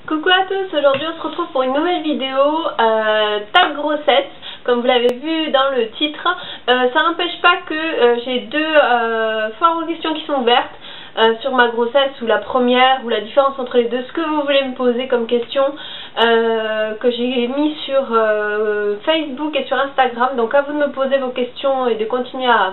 Coucou à tous, aujourd'hui on se retrouve pour une nouvelle vidéo tag grossesse, comme vous l'avez vu dans le titre. Ça n'empêche pas que j'ai deux foires aux questions qui sont ouvertes sur ma grossesse, ou la première, ou la différence entre les deux, ce que vous voulez me poser comme question, que j'ai mis sur Facebook et sur Instagram. Donc à vous de me poser vos questions et de continuer à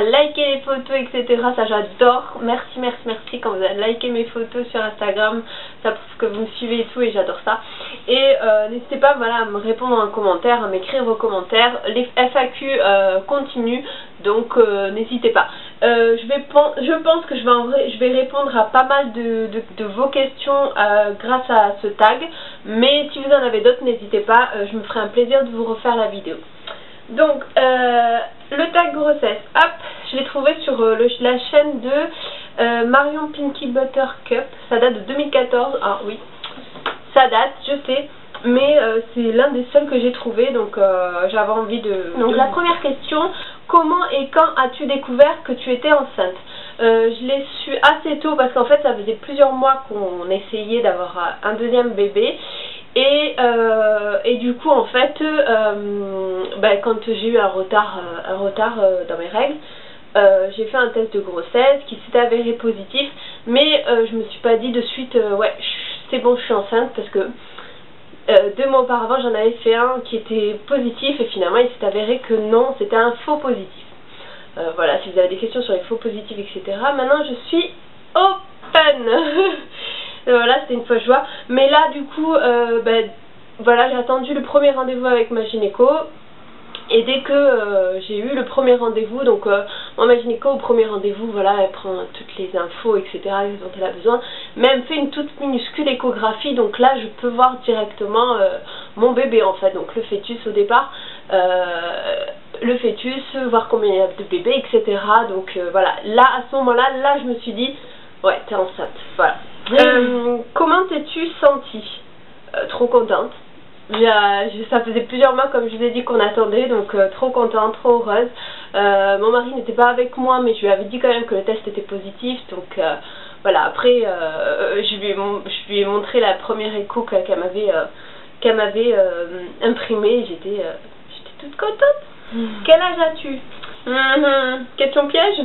liker les photos, etc. Ça j'adore. Merci, merci, merci quand vous avez liké mes photos sur Instagram. Ça prouve que vous me suivez et tout, et j'adore ça. Et n'hésitez pas, voilà, à me répondre en commentaire, à m'écrire vos commentaires. Les FAQ continuent, donc n'hésitez pas. Je pense que je vais répondre à pas mal de vos questions grâce à ce tag. Mais si vous en avez d'autres, n'hésitez pas. Je me ferai un plaisir de vous refaire la vidéo. Donc, le tag grossesse, hop, je l'ai trouvé sur la chaîne de Marion Pinky Buttercup. Ça date de 2014, ah oui, ça date, je sais, mais c'est l'un des seuls que j'ai trouvé, donc j'avais envie de... Donc la première question, comment et quand as-tu découvert que tu étais enceinte? Je l'ai su assez tôt parce qu'en fait ça faisait plusieurs mois qu'on essayait d'avoir un deuxième bébé. Et du coup en fait quand j'ai eu un retard dans mes règles, j'ai fait un test de grossesse qui s'est avéré positif, mais je me suis pas dit de suite ouais c'est bon je suis enceinte, parce que 2 mois auparavant j'en avais fait un qui était positif et finalement il s'est avéré que non, c'était un faux positif. Voilà, si vous avez des questions sur les faux positifs, etc. Maintenant je suis open. Voilà, c'était une fausse joie. Mais là, du coup, voilà, j'ai attendu le premier rendez-vous avec ma gynéco. Et dès que j'ai eu le premier rendez-vous, donc ma gynéco au premier rendez-vous, voilà, elle prend toutes les infos, etc. dont elle a besoin. Mais elle me fait une toute minuscule échographie. Donc là, je peux voir directement mon bébé, en fait. Donc le fœtus au départ. Le fœtus, voir combien il y a de bébés, etc. Donc voilà, là, à ce moment-là, je me suis dit, ouais, t'es enceinte. Voilà. Comment t'es-tu sentie? Trop contente. Ça faisait plusieurs mois, comme je vous ai dit, qu'on attendait, donc trop contente, trop heureuse. Mon mari n'était pas avec moi, mais je lui avais dit quand même que le test était positif, donc voilà. Après je lui ai montré la première écho qu'elle m'avait imprimée. J'étais toute contente. Quel âge as-tu? Question piège.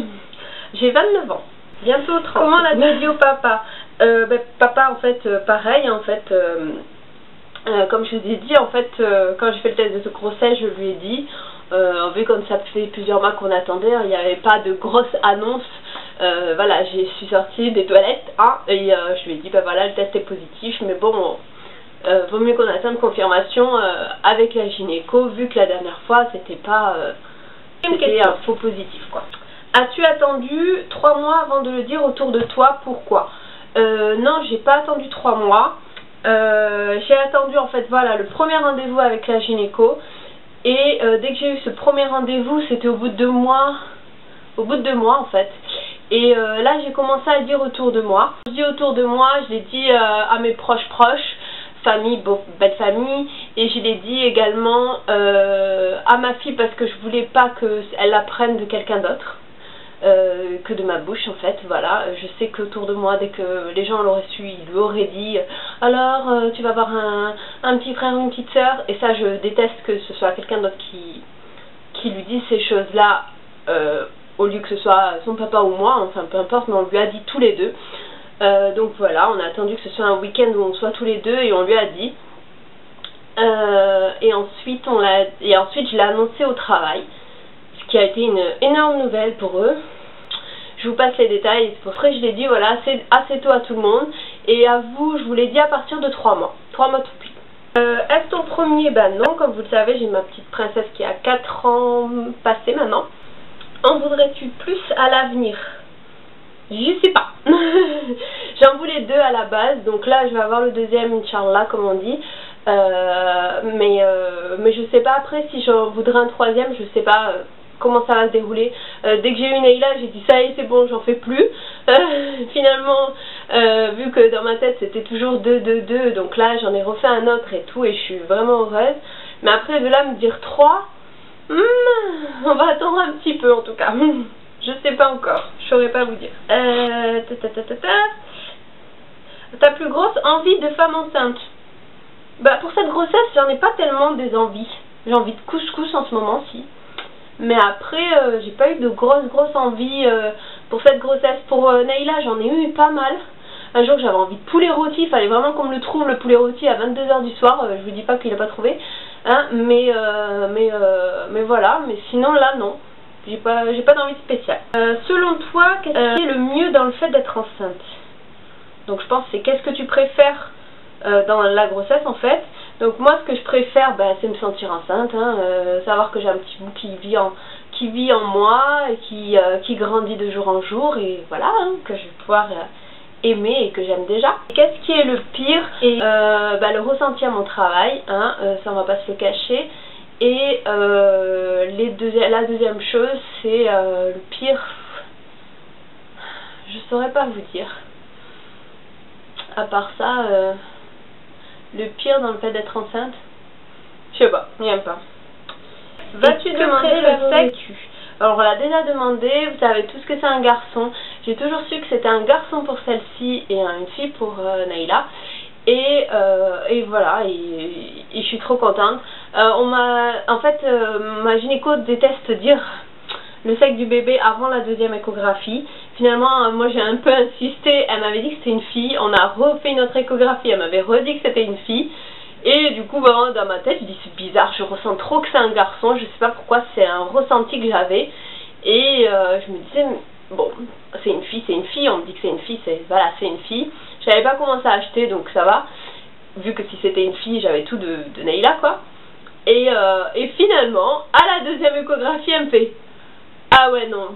J'ai 29 ans, bientôt 30. Comment l'as-tu dit au papa? Papa, en fait, pareil, en fait, comme je vous ai dit, en fait, quand j'ai fait le test de grossesse, je lui ai dit, vu comme ça fait plusieurs mois qu'on attendait, il n'y avait pas de grosse annonce, voilà, je suis sortie des toilettes, hein, et je lui ai dit, voilà, le test est positif, mais bon, vaut mieux qu'on attende confirmation avec la gynéco, vu que la dernière fois, c'était pas, c'était un faux positif, quoi. As-tu attendu 3 mois avant de le dire autour de toi? Pourquoi? Non, j'ai pas attendu 3 mois. J'ai attendu en fait, voilà, le premier rendez-vous avec la gynéco. Et dès que j'ai eu ce premier rendez-vous, c'était au bout de 2 mois. Au bout de 2 mois en fait. Et là j'ai commencé à le dire autour de moi. Je dis autour de moi, je l'ai dit à mes proches, famille, belle famille. Et je l'ai dit également à ma fille, parce que je voulais pas qu'elle apprenne de quelqu'un d'autre. Que de ma bouche en fait, voilà. Je sais qu'autour de moi, dès que les gens l'auraient su, ils lui auraient dit alors tu vas avoir un petit frère ou une petite soeur, et ça je déteste que ce soit quelqu'un d'autre qui lui dise ces choses là, au lieu que ce soit son papa ou moi, enfin peu importe, mais on lui a dit tous les deux. Donc voilà, on a attendu que ce soit un week-end où on soit tous les deux, et on lui a dit, et ensuite je l'ai annoncé au travail, ce qui a été une énorme nouvelle pour eux. Je vous passe les détails, c'est pour ça que je l'ai dit, voilà, assez tôt à tout le monde. Et à vous, je vous l'ai dit à partir de 3 mois. 3 mois tout pile. Est-ce ton premier? Non, comme vous le savez, j'ai ma petite princesse qui a 4 ans passés maintenant. En voudrais-tu plus à l'avenir? Je sais pas. J'en voulais 2 à la base, donc là je vais avoir le deuxième, Inch'Allah, comme on dit. Mais je sais pas après si j'en voudrais un troisième, je sais pas comment ça va se dérouler. Dès que j'ai eu Neila, j'ai dit ça y est, c'est bon, j'en fais plus. Finalement, vu que dans ma tête c'était toujours 2, donc là j'en ai refait un autre et tout, et je suis vraiment heureuse. Mais après de là me dire 3, on va attendre un petit peu en tout cas. Je sais pas encore, je saurais pas vous dire. Ta plus grosse envie de femme enceinte? Bah pour cette grossesse, j'en ai pas tellement des envies. J'ai envie de couscous en ce moment, si. Mais après, j'ai pas eu de grosses envies pour cette grossesse. Pour Naïla, j'en ai eu pas mal. Un jour, j'avais envie de poulet rôti. Il fallait vraiment qu'on me le trouve, le poulet rôti, à 22 h du soir. Je vous dis pas qu'il a pas trouvé. Hein, mais voilà. Mais sinon, là, non. J'ai pas d'envie spéciale. Selon toi, qu'est-ce qui est le mieux dans le fait d'être enceinte? Donc, je pense que c'est qu'est-ce que tu préfères dans la grossesse, en fait. Donc moi ce que je préfère, bah, c'est me sentir enceinte, hein, savoir que j'ai un petit bout qui vit en moi, et qui grandit de jour en jour, et voilà, hein, que je vais pouvoir aimer et que j'aime déjà. Qu'est-ce qui est le pire? Et bah, le ressenti à mon travail, hein, ça on va pas se le cacher. Et la deuxième chose, c'est le pire, je saurais pas vous dire. À part ça, le pire dans le fait d'être enceinte, je sais pas, il n'y a pas. Vas-tu demander le sexe? Alors on l'a déjà demandé, vous savez tous que c'est un garçon. J'ai toujours su que c'était un garçon pour celle-ci et une fille pour Naïla. Et voilà, et je suis trop contente. En fait, ma gynéco déteste dire le sexe du bébé avant la deuxième échographie. Finalement, moi j'ai un peu insisté, elle m'avait dit que c'était une fille, on a refait une autre échographie, elle m'avait redit que c'était une fille. Et du coup, bah, dans ma tête, je dis c'est bizarre, je ressens trop que c'est un garçon, je sais pas pourquoi, c'est un ressenti que j'avais. Et je me disais, bon, c'est une fille, on me dit que c'est une fille, voilà, c'est une fille. Je savais pas comment ça acheter, donc ça va. Vu que si c'était une fille, j'avais tout de Naïla, quoi. Et finalement, à la deuxième échographie, elle me fait ah ouais, non.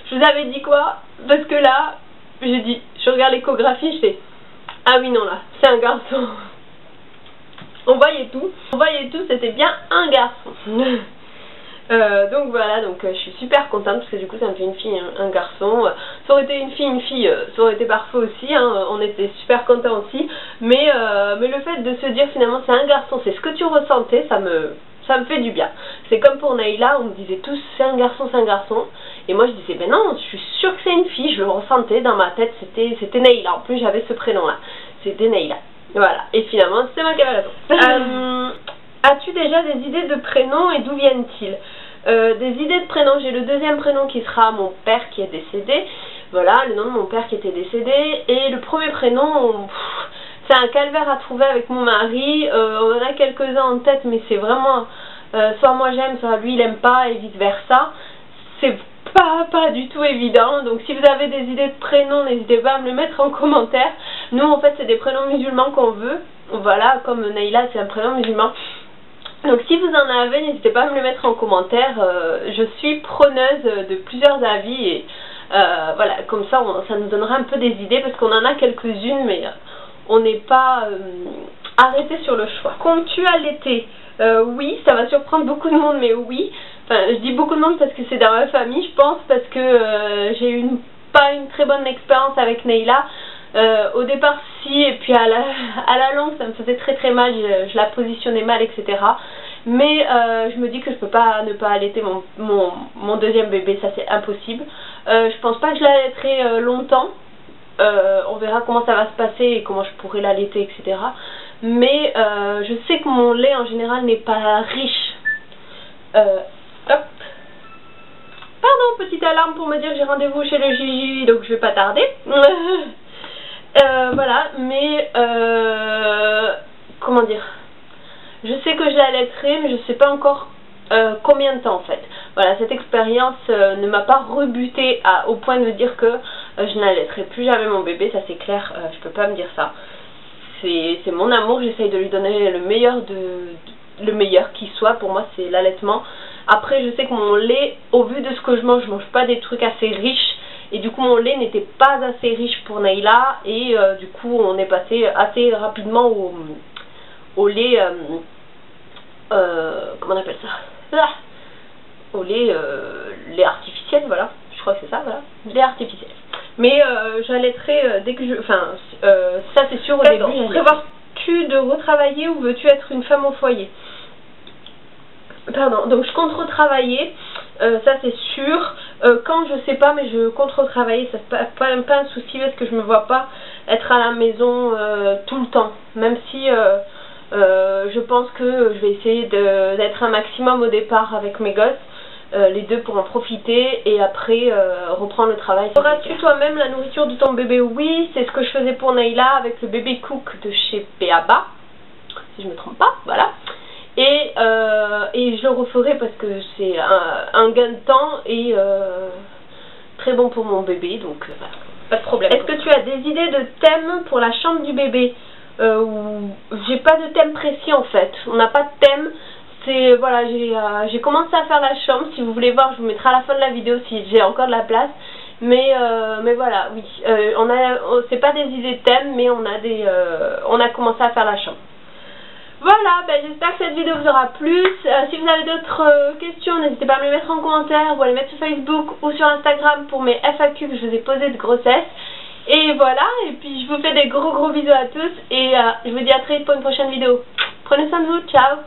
Je vous avais dit quoi? Parce que là, je regarde l'échographie, je fais ah oui, non, là, c'est un garçon. On voyait tout, c'était bien un garçon. Donc voilà, donc je suis super contente parce que du coup ça me fait une fille et un garçon. Ça aurait été une fille, ça aurait été parfait aussi, hein, on était super contents aussi. Mais le fait de se dire finalement c'est un garçon, c'est ce que tu ressentais, ça me fait du bien. C'est comme pour Naïla, on me disait tous c'est un garçon. Et moi je disais ben non, je suis sûre que c'est une fille, je le ressentais dans ma tête, c'était Naïla. En plus j'avais ce prénom là, c'était Naïla. Voilà, et finalement c'est moi qui avais raison. As-tu déjà des idées de prénoms et d'où viennent-ils? Des idées de prénoms, j'ai le deuxième prénom qui sera mon père qui est décédé. Voilà, le nom de mon père qui était décédé. Et le premier prénom, c'est un calvaire à trouver avec mon mari. On en a quelques-uns en tête, mais c'est vraiment soit moi j'aime, soit lui il aime pas et vice versa. C'est pas du tout évident. Donc si vous avez des idées de prénoms, n'hésitez pas à me le mettre en commentaire. Nous en fait c'est des prénoms musulmans qu'on veut. Voilà, comme Naïla c'est un prénom musulman. Donc si vous en avez, n'hésitez pas à me le mettre en commentaire. Je suis preneuse de plusieurs avis et voilà, comme ça ça nous donnera un peu des idées parce qu'on en a quelques-unes mais on n'est pas arrêté sur le choix. Comptes-tu allaiter? Oui, ça va surprendre beaucoup de monde mais oui. Enfin, je dis beaucoup de monde parce que c'est dans ma famille je pense, parce que j'ai eu pas une très bonne expérience avec Naïla. Au départ si, et puis à la longue ça me faisait très mal, je la positionnais mal, etc. Mais je me dis que je peux pas ne pas allaiter mon deuxième bébé, ça c'est impossible. Je pense pas que je l'allaiterai longtemps, on verra comment ça va se passer et comment je pourrai l'allaiter, etc. Mais je sais que mon lait en général n'est pas riche. Hop. Pardon, petite alarme pour me dire que j'ai rendez-vous chez le Gigi, donc je vais pas tarder. Voilà, mais comment dire, je sais que je l'allaiterai, mais je sais pas encore combien de temps en fait. Voilà, cette expérience ne m'a pas rebutée au point de me dire que je n'allaiterai plus jamais mon bébé, ça c'est clair, je peux pas me dire ça. C'est mon amour, j'essaye de lui donner le meilleur qui soit, pour moi c'est l'allaitement. Après je sais que mon lait, au vu de ce que je mange pas des trucs assez riches. Et du coup mon lait n'était pas assez riche pour Naïla et du coup on est passé assez rapidement au lait, comment on appelle ça, au lait artificiel, voilà, je crois que c'est ça, voilà, lait artificiel. Mais j'allaiterai dès que ça c'est sûr au début. Prévois-tu de retravailler ou veux-tu être une femme au foyer? Pardon, donc je compte retravailler, ça c'est sûr. quand je sais pas, mais je compte retravailler, ça c'est pas un souci parce que je me vois pas être à la maison tout le temps, même si je pense que je vais essayer d'être un maximum au départ avec mes gosses. Les deux pour en profiter et après reprendre le travail. Auras-tu toi-même la nourriture de ton bébé? Oui, c'est ce que je faisais pour Naïla avec le bébé cook de chez Béaba, si je me trompe pas, voilà. Et je le referai parce que c'est un gain de temps et très bon pour mon bébé, donc voilà, pas de problème. Est-ce que tu as des idées de thèmes pour la chambre du bébé? J'ai pas de thème précis en fait, on n'a pas de thème. Voilà, j'ai commencé à faire la chambre. Si vous voulez voir, je vous mettrai à la fin de la vidéo si j'ai encore de la place. Mais voilà, oui, c'est pas des idées de thème, mais on a commencé à faire la chambre. Voilà, j'espère que cette vidéo vous aura plu. Si vous avez d'autres questions, n'hésitez pas à me les mettre en commentaire ou à les mettre sur Facebook ou sur Instagram pour mes FAQ que je vous ai posées de grossesse. Et voilà, et puis je vous fais des gros bisous à tous et je vous dis à très vite pour une prochaine vidéo. Prenez soin de vous, ciao!